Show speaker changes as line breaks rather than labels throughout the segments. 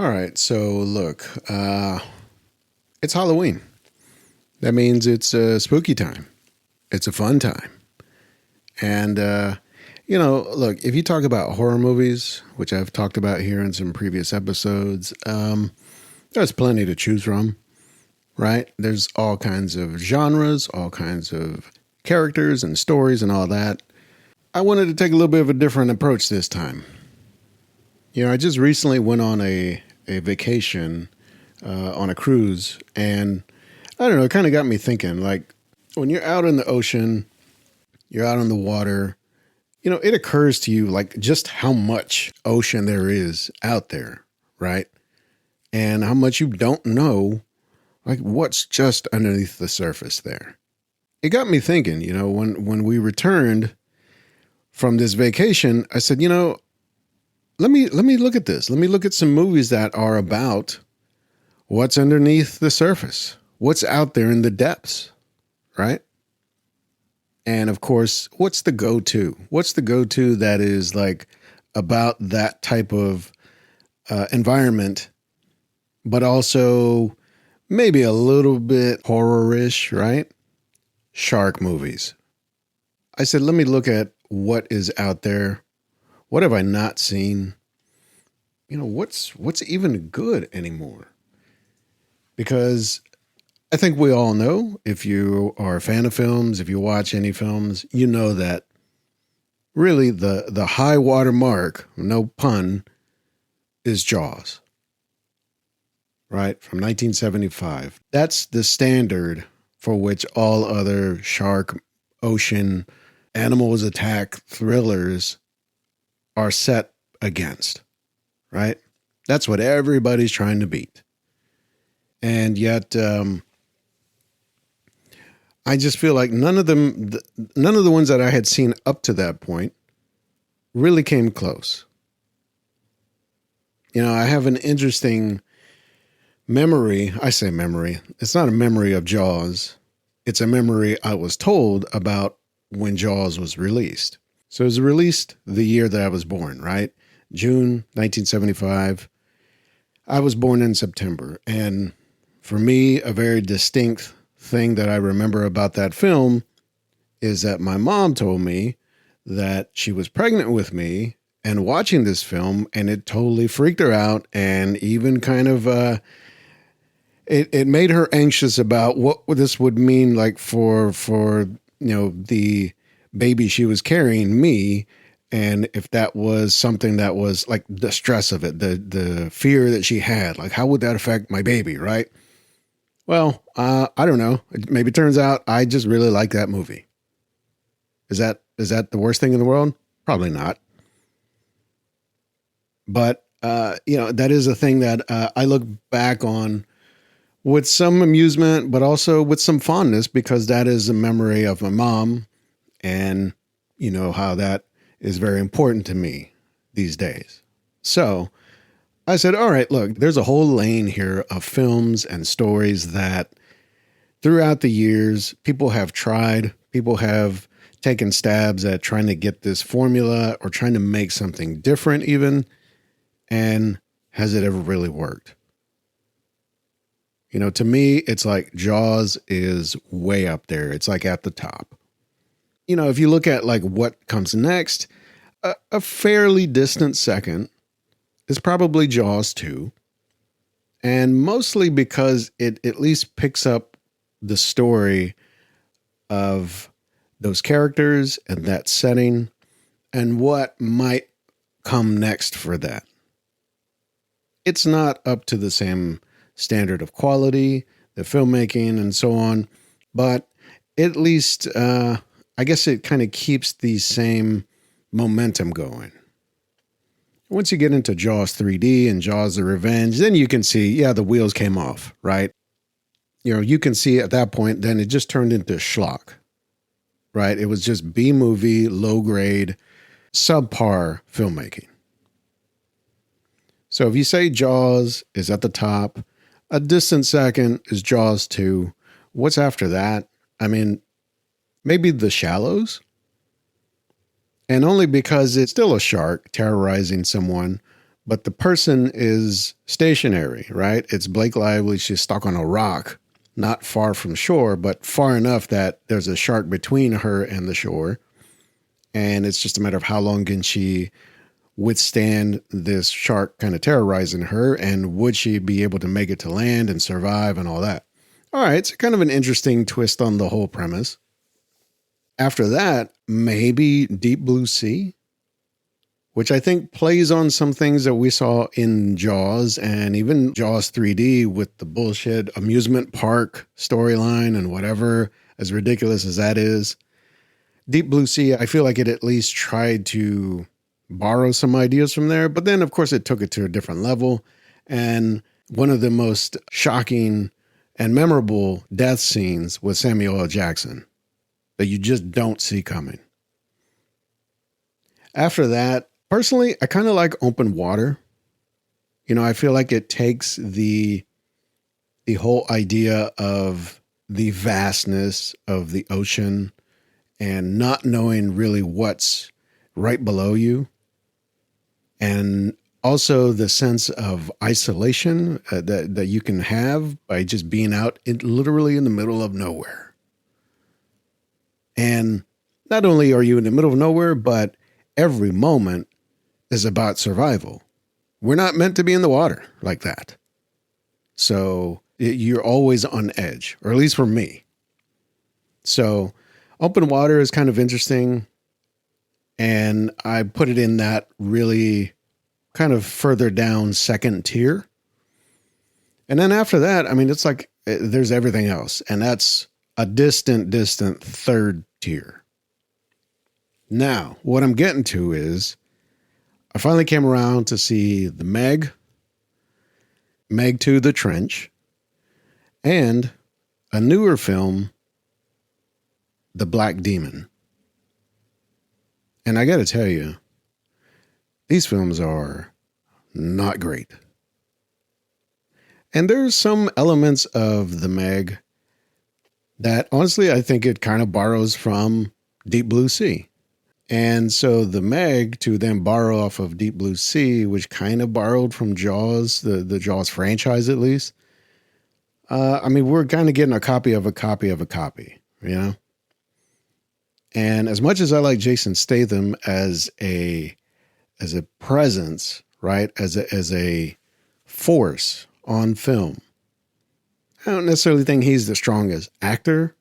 All right, so look, it's Halloween. That means it's a spooky time. It's a fun time. And, look, if you talk about horror movies, which I've talked about here in some previous episodes, there's plenty to choose from, right? There's all kinds of genres, all kinds of characters and stories and all that. I wanted to take a little bit of a different approach this time. I just recently went on a vacation on a cruise, and I don't know, it kind of got me thinking, like, when you're out in the ocean, you're out on the water, it occurs to you, like, just how much ocean there is out there, right? And how much you don't know, like, what's just underneath the surface there. It got me thinking, when we returned from this vacation, I said, let me look at this. Let me look at some movies that are about what's underneath the surface, what's out there in the depths, right? And of course, what's the go-to? What's the go-to that is like about that type of environment, but also maybe a little bit horror-ish, right? Shark movies. I said, let me look at what is out there. What have I not seen? What's even good anymore? Because I think we all know, if you are a fan of films, if you watch any films, you know that really the high water mark, no pun, is Jaws. Right? From 1975. That's the standard for which all other shark, ocean, animals attack thrillers are set against, right? That's what everybody's trying to beat. And yet, I just feel like none of the ones that I had seen up to that point really came close. I have an interesting memory. I say memory. It's not a memory of Jaws. It's a memory I was told about when Jaws was released. So it was released the year that I was born, right? June 1975. I was born in September. And for me, a very distinct thing that I remember about that film is that my mom told me that she was pregnant with me and watching this film, and it totally freaked her out and even kind of it made her anxious about what this would mean like for the baby she was carrying, me, and if that was something that was like the stress of it, the fear that she had, like how would that affect my baby, right? Well, I don't know. Maybe it turns out I just really like that movie. Is that the worst thing in the world? Probably not. But that is a thing that I look back on with some amusement, but also with some fondness, because that is a memory of my mom. And you know how that is very important to me these days. So I said, all right, look, there's a whole lane here of films and stories that throughout the years, people have taken stabs at trying to get this formula or trying to make something different even. And has it ever really worked? To me, it's like Jaws is way up there. It's like at the top. If you look at like what comes next, a fairly distant second is probably Jaws 2. And mostly because it at least picks up the story of those characters and that setting and what might come next for that. It's not up to the same standard of quality, the filmmaking and so on, but at least I guess it kind of keeps the same momentum going. Once you get into Jaws 3D and Jaws the Revenge, then you can see, the wheels came off, right? You can see at that point, then it just turned into schlock, right? It was just B-movie, low-grade, subpar filmmaking. So if you say Jaws is at the top, a distant second is Jaws 2. What's after that? I mean, maybe The Shallows? And only because it's still a shark terrorizing someone, but the person is stationary, right? It's Blake Lively. She's stuck on a rock, not far from shore, but far enough that there's a shark between her and the shore. And it's just a matter of how long can she withstand this shark kind of terrorizing her, and would she be able to make it to land and survive and all that. All right, it's kind of an interesting twist on the whole premise. After that, maybe Deep Blue Sea, which I think plays on some things that we saw in Jaws and even Jaws 3D with the bullshit amusement park storyline and whatever, as ridiculous as that is. Deep Blue Sea, I feel like it at least tried to borrow some ideas from there, but then of course it took it to a different level. And one of the most shocking and memorable death scenes was Samuel L. Jackson that you just don't see coming. After that, personally, I kind of like Open Water. You know, I feel like it takes the whole idea of the vastness of the ocean and not knowing really what's right below you. And also the sense of isolation that you can have by just being out literally in the middle of nowhere. And not only are you in the middle of nowhere, but every moment is about survival. We're not meant to be in the water like that. So you're always on edge, or at least for me. So Open Water is kind of interesting. And I put it in that really kind of further down second tier. And then after that, I mean, it's like there's everything else. And that's a distant third tier. Now, what I'm getting to is I finally came around to see the Meg 2, The Trench, and a newer film, The Black Demon. And I got to tell you, these films are not great. And there's some elements of the Meg that honestly, I think it kind of borrows from Deep Blue Sea. And so the Meg, to then borrow off of Deep Blue Sea, which kind of borrowed from Jaws, the Jaws franchise at least. I mean, we're kind of getting a copy of a copy of a copy, you know? And as much as I like Jason Statham as a presence, right? As a force on film, I don't necessarily think he's the strongest actor,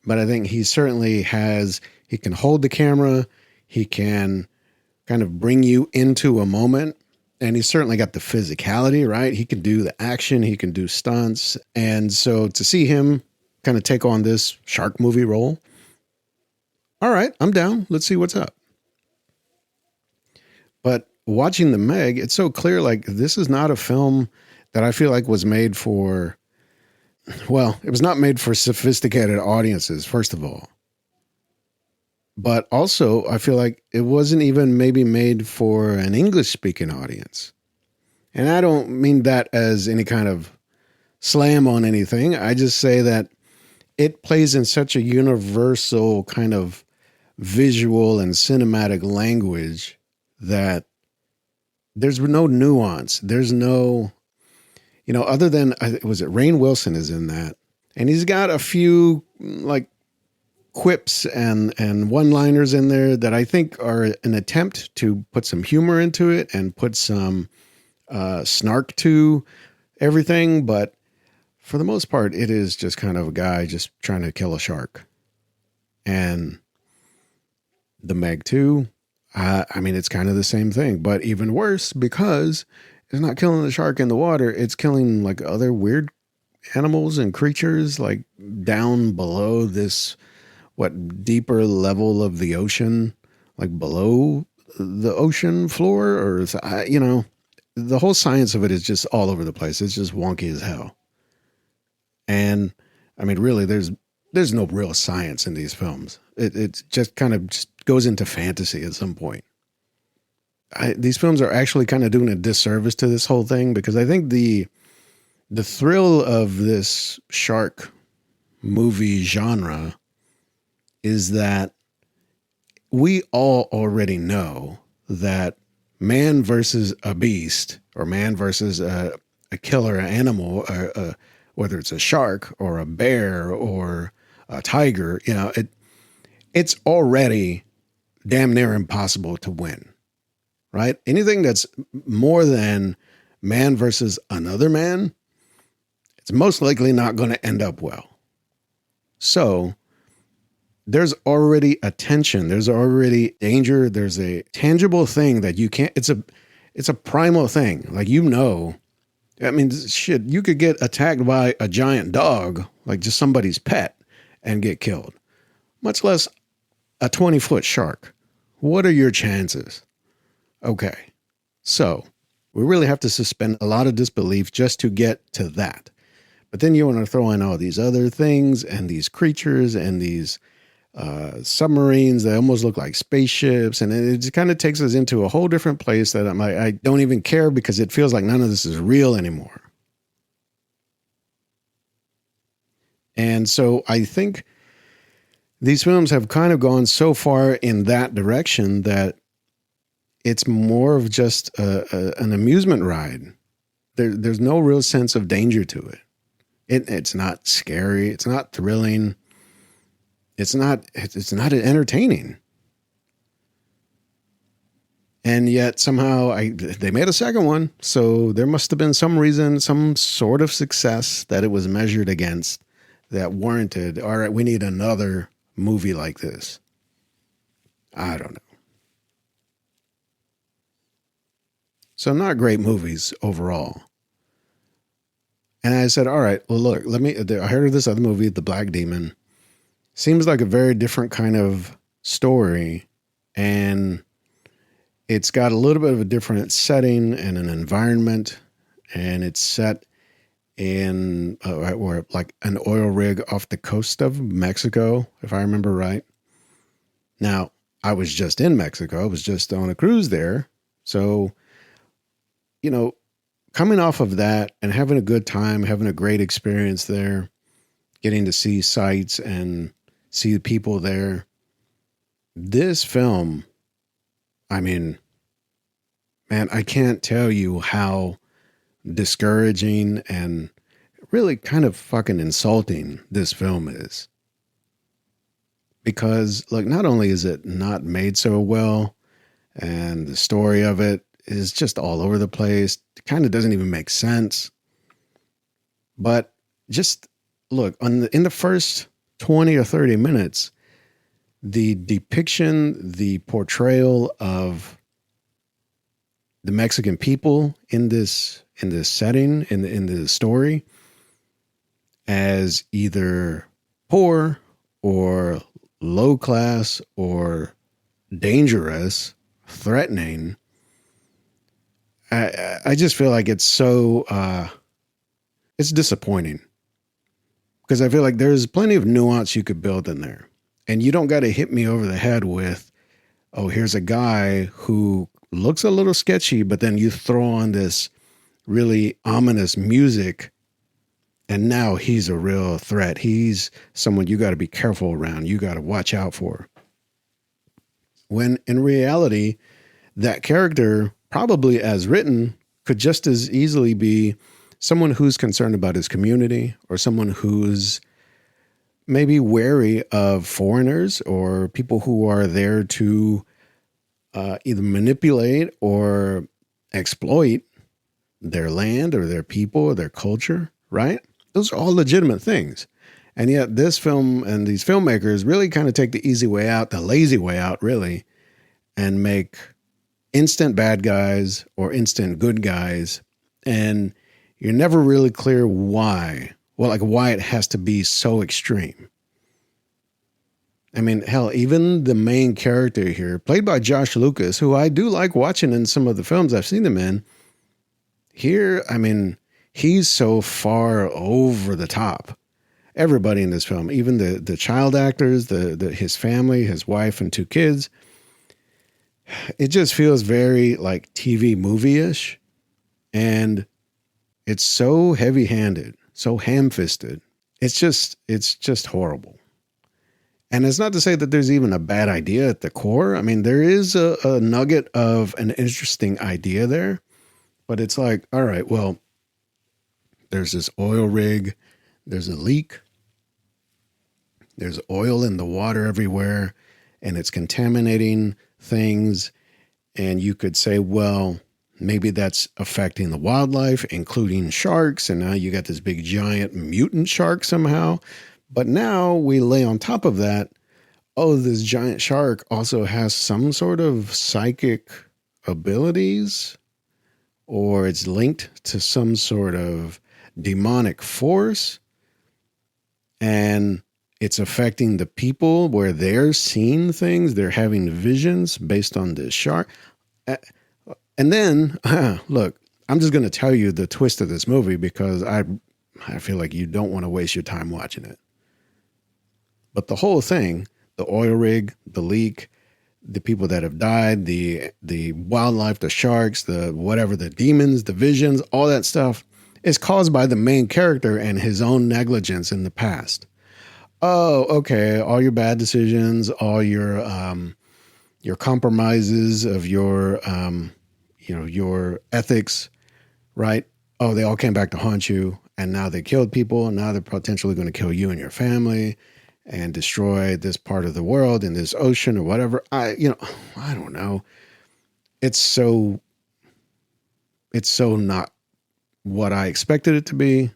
but I think he certainly he can hold the camera. He can kind of bring you into a moment, and he's certainly got the physicality, right? He can do the action, he can do stunts. And so to see him kind of take on this shark movie role, all right, I'm down. Let's see what's up. But watching the Meg, it's so clear, like, this is not a film that I feel like was made for, well, it was not made for sophisticated audiences, first of all. But also, I feel like it wasn't even maybe made for an English-speaking audience. And I don't mean that as any kind of slam on anything. I just say that it plays in such a universal kind of visual and cinematic language that there's no nuance. There's no, you know, other than, was it Rainn Wilson is in that. And he's got a few like quips and one-liners in there that I think are an attempt to put some humor into it and put some snark to everything. But for the most part, it is just kind of a guy just trying to kill a shark. And the Meg 2, I mean, it's kind of the same thing, but even worse because it's not killing the shark in the water. It's killing like other weird animals and creatures like down below this, deeper level of the ocean, like below the ocean floor, or, you know, the whole science of it is just all over the place. It's just wonky as hell. And I mean, really, there's no real science in these films. It just kind of just goes into fantasy at some point. These films are actually kind of doing a disservice to this whole thing, because I think the thrill of this shark movie genre is that we all already know that man versus a beast or man versus a killer animal, whether it's a shark or a bear or a tiger, it's already damn near impossible to win, right? Anything that's more than man versus another man, it's most likely not going to end up well. So there's already a tension, there's already danger, there's a tangible thing that you can't, it's a primal thing. Like, I mean, shit, you could get attacked by a giant dog, like just somebody's pet, and get killed, much less a 20-foot shark. What are your chances? Okay. So we really have to suspend a lot of disbelief just to get to that. But then you want to throw in all these other things and these creatures and these submarines that almost look like spaceships. And it just kind of takes us into a whole different place that I don't even care, because it feels like none of this is real anymore. And so I think these films have kind of gone so far in that direction that it's more of just an amusement ride. There's no real sense of danger to it. It's not scary. It's not thrilling. It's not entertaining. And yet somehow they made a second one. So there must have been some reason, some sort of success that it was measured against that warranted, all right, we need another movie like this. I don't know. So not great movies overall. And I said, all right, well, look, I heard of this other movie, The Black Demon. Seems like a very different kind of story. And it's got a little bit of a different setting and an environment. And it's set in or like an oil rig off the coast of Mexico, if I remember right. Now, I was just in Mexico. I was just on a cruise there. So, coming off of that and having a good time, having a great experience there, getting to see sights and see the people there. This film, I mean, man, I can't tell you how discouraging and really kind of fucking insulting this film is. Because, look, not only is it not made so well, and the story of it is just all over the place. It kind of doesn't even make sense. But just look, in the first 20 or 30 minutes, the depiction, the portrayal of the Mexican people in this setting, in the story, as either poor or low class or dangerous, threatening, I just feel like it's so, it's disappointing, because I feel like there's plenty of nuance you could build in there, and you don't got to hit me over the head with, oh, here's a guy who looks a little sketchy, but then you throw on this really ominous music, and now he's a real threat. He's someone you got to be careful around. You got to watch out for. When in reality, that character, probably as written, could just as easily be someone who's concerned about his community, or someone who's maybe wary of foreigners or people who are there to either manipulate or exploit their land or their people or their culture, right? Those are all legitimate things. And yet this film and these filmmakers really kind of take the easy way out, the lazy way out, really, and make instant bad guys or instant good guys. And you're never really clear why. Well, like why it has to be so extreme. I mean, hell, even the main character here, played by Josh Lucas, who I do like watching in some of the films I've seen him in. Here, I mean, he's so far over the top. Everybody in this film, even the child actors, his family, his wife and two kids, it just feels very like TV movie-ish. And it's so heavy-handed, so ham-fisted. It's just horrible. And it's not to say that there's even a bad idea at the core. I mean, there is a nugget of an interesting idea there, but it's like, all right, well, there's this oil rig, there's a leak, there's oil in the water everywhere, and it's contaminating things. And you could say, well, maybe that's affecting the wildlife, including sharks. And now you got this big giant mutant shark somehow. But now we lay on top of that, oh, this giant shark also has some sort of psychic abilities, or it's linked to some sort of demonic force, and it's affecting the people where they're seeing things, they're having visions based on this shark. And then, look, I'm just going to tell you the twist of this movie because I feel like you don't want to waste your time watching it. But the whole thing, the oil rig, the leak, the people that have died, the wildlife, the sharks, the whatever, the demons, the visions, all that stuff is caused by the main character and his own negligence in the past. Oh, okay. All your bad decisions, all your compromises of your ethics, right? Oh, they all came back to haunt you, and now they killed people, and now they're potentially going to kill you and your family and destroy this part of the world in this ocean or whatever. I don't know. It's so not what I expected it to be,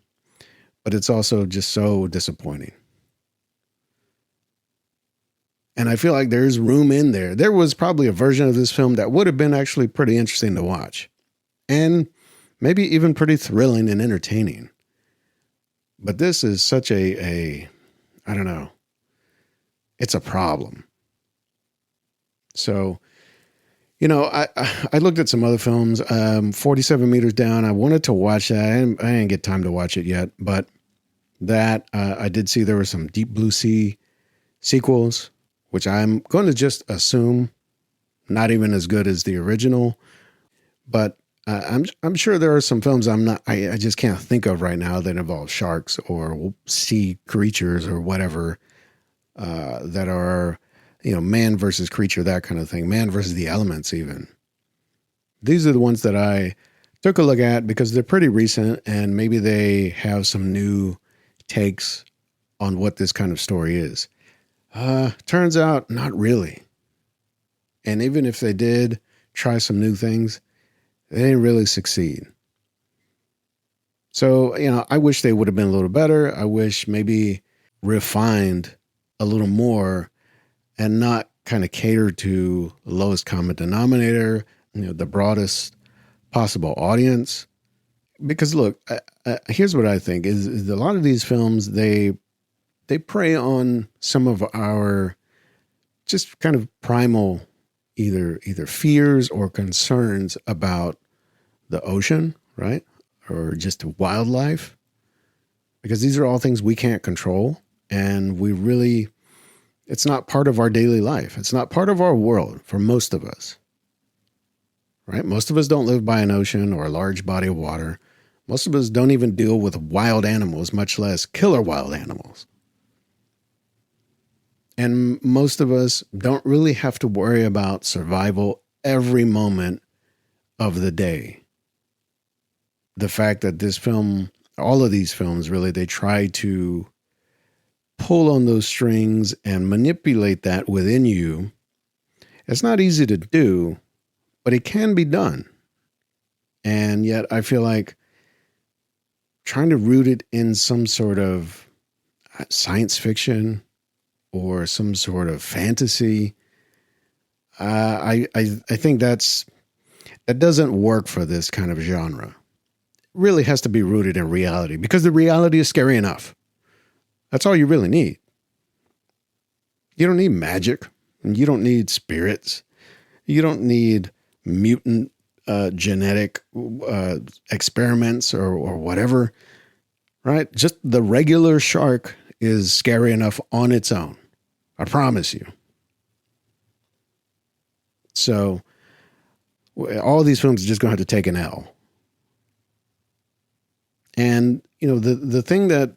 but it's also just so disappointing. And I feel like there's room in there. There was probably a version of this film that would have been actually pretty interesting to watch and maybe even pretty thrilling and entertaining. But this is such I don't know. It's a problem. So, I looked at some other films. 47 Meters Down. I wanted to watch that. I didn't get time to watch it yet, but that I did see there were some Deep Blue Sea sequels, which I'm going to just assume not even as good as the original. But I'm sure there are some films I just can't think of right now that involve sharks or sea creatures or whatever that are, man versus creature, that kind of thing, man versus the elements even. These are the ones that I took a look at because they're pretty recent and maybe they have some new takes on what this kind of story is. Turns out not really. And even if they did try some new things, they didn't really succeed. So, I wish they would have been a little better. I wish maybe refined a little more and not kind of cater to the lowest common denominator, the broadest possible audience. Because look, here's what I think is a lot of these films, they prey on some of our just kind of primal either fears or concerns about the ocean, right? Or just wildlife. Because these are all things we can't control. And it's not part of our daily life. It's not part of our world for most of us, right? Most of us don't live by an ocean or a large body of water. Most of us don't even deal with wild animals, much less killer wild animals. And most of us don't really have to worry about survival every moment of the day. The fact that this film, all of these films really, they try to pull on those strings and manipulate that within you. It's not easy to do, but it can be done. And yet I feel like trying to root it in some sort of science fiction or some sort of fantasy, I think that doesn't work for this kind of genre. It really has to be rooted in reality because the reality is scary enough. That's all you really need. You don't need magic. You don't need spirits. You don't need mutant genetic experiments or whatever, right? Just the regular shark is scary enough on its own. I promise you. So all these films are just going to have to take an L. And, the thing that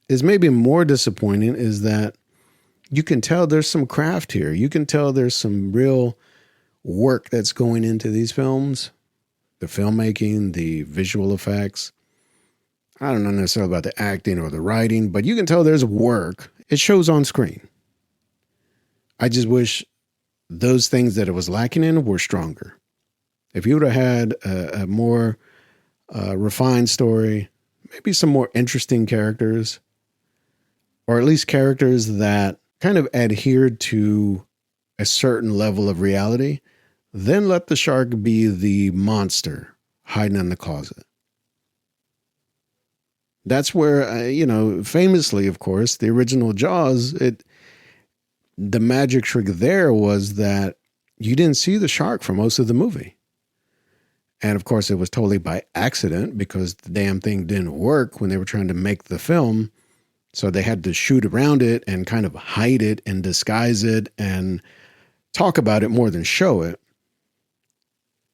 is maybe more disappointing is that You can tell there's some craft here. You can tell there's some real work that's going into these films, the filmmaking, the visual effects. I don't know necessarily about the acting or the writing, but you can tell there's work. It shows on screen. I just wish those things that it was lacking in were stronger. If you would have had a more refined story, maybe some more interesting characters, or at least characters that kind of adhered to a certain level of reality, then let the shark be the monster hiding in the closet. That's where, famously, of course, the original Jaws, the magic trick there was that you didn't see the shark for most of the movie. And of course, it was totally by accident because the damn thing didn't work when they were trying to make the film. So they had to shoot around it and kind of hide it and disguise it and talk about it more than show it.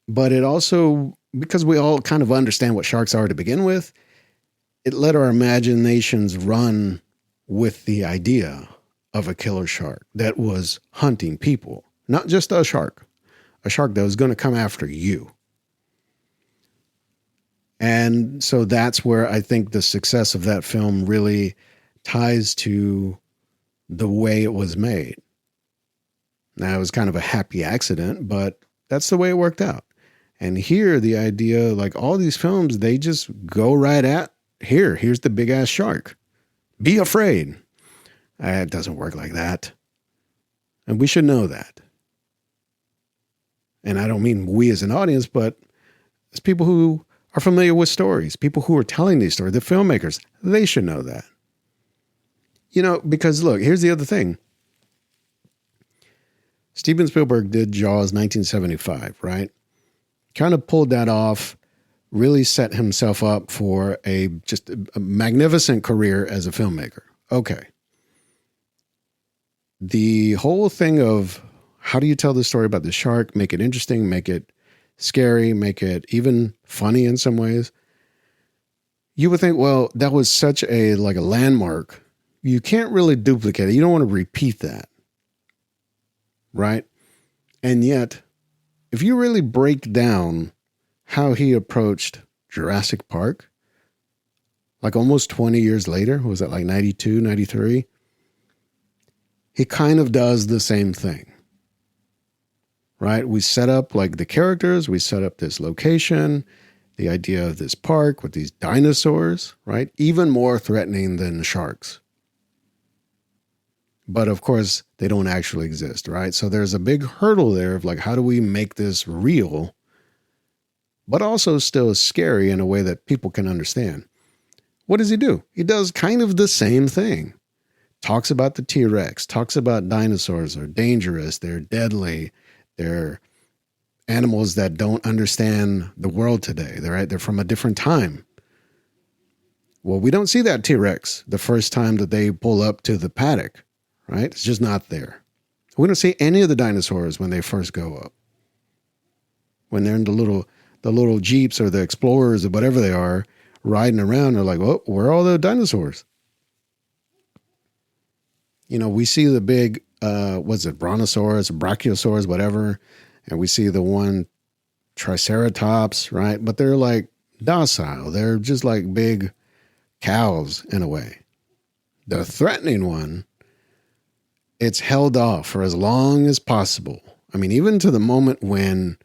But it also, because we all kind of understand what sharks are to begin with, it let our imaginations run with the idea of a killer shark that was hunting people, not just a shark that was going to come after you. And so that's where I think the success of that film really ties to the way it was made. Now, it was kind of a happy accident, but that's the way it worked out. And here, the idea, like all these films, they just go right at, here's the big ass shark. Be afraid. It doesn't work like that. And we should know that. And I don't mean we as an audience, but as people who are familiar with stories, people who are telling these stories, the filmmakers, they should know that. Because look, here's the other thing. Steven Spielberg did Jaws 1975, right? Kind of pulled that off, really set himself up for a magnificent career as a filmmaker. Okay. The whole thing of how do you tell the story about the shark, make it interesting, make it scary, make it even funny in some ways. You would think, well, that was such a landmark. You can't really duplicate it. You don't want to repeat that. Right? And yet, if you really break down how he approached Jurassic Park, like almost 20 years later, was that like 92, 93? He kind of does the same thing. Right? We set up like the characters, we set up this location, the idea of this park with these dinosaurs, right? Even more threatening than the sharks. But of course, they don't actually exist, right? So there's a big hurdle there of like, how do we make this real, but also still scary in a way that people can understand? What does he do? He does kind of the same thing. Talks about the T-Rex, talks about dinosaurs are dangerous, they're deadly, they're animals that don't understand the world today. They're from a different time. Well, we don't see that T-Rex the first time that they pull up to the paddock, right? It's just not there. We don't see any of the dinosaurs when they first go up. When they're in the little Jeeps or the Explorers or whatever they are riding around, they're like, well, where are all the dinosaurs? We see the big, brontosaurus, brachiosaurus, whatever. And we see the one triceratops, right? But they're like docile. They're just like big cows in a way. The threatening one, it's held off for as long as possible. I mean, even to the moment when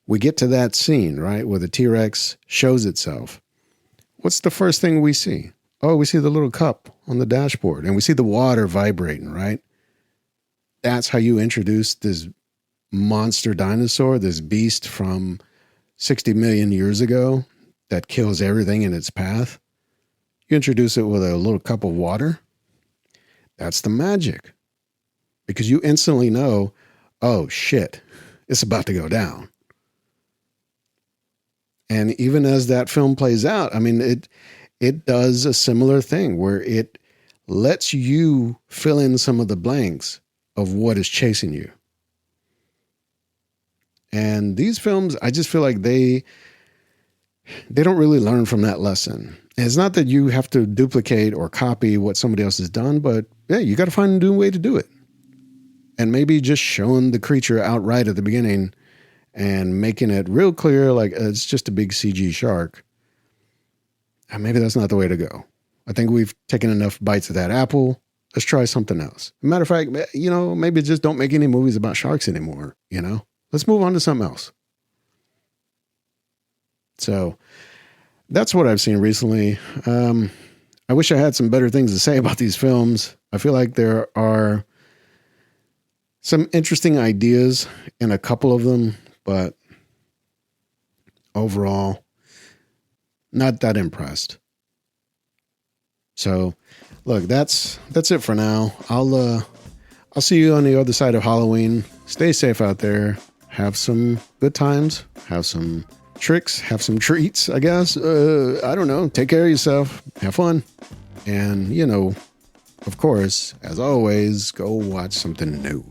we get to that scene, right, where the T-Rex shows itself. What's the first thing we see? Oh, we see the little cup on the dashboard and we see the water vibrating, right? That's how you introduce this monster dinosaur, this beast from 60 million years ago that kills everything in its path. You introduce it with a little cup of water. That's the magic. Because you instantly know, oh shit, it's about to go down. And even as that film plays out, I mean, it does a similar thing where it lets you fill in some of the blanks of what is chasing you. And these films, I just feel like they they don't really learn from that lesson. And it's not that you have to duplicate or copy what somebody else has done, but yeah, you got to find a new way to do it. And maybe just showing the creature outright at the beginning and making it real clear, like it's just a big CG shark. And maybe that's not the way to go. I think we've taken enough bites of that apple. Let's try something else. Matter of fact, maybe just don't make any movies about sharks anymore. Let's move on to something else. So that's what I've seen recently. I wish I had some better things to say about these films. I feel like there are some interesting ideas in a couple of them, but overall, not that impressed. So, look, that's it for now. I'll see you on the other side of Halloween. Stay safe out there. Have some good times. Have some tricks. Have some treats, I guess. I don't know. Take care of yourself. Have fun. And, of course, as always, go watch something new.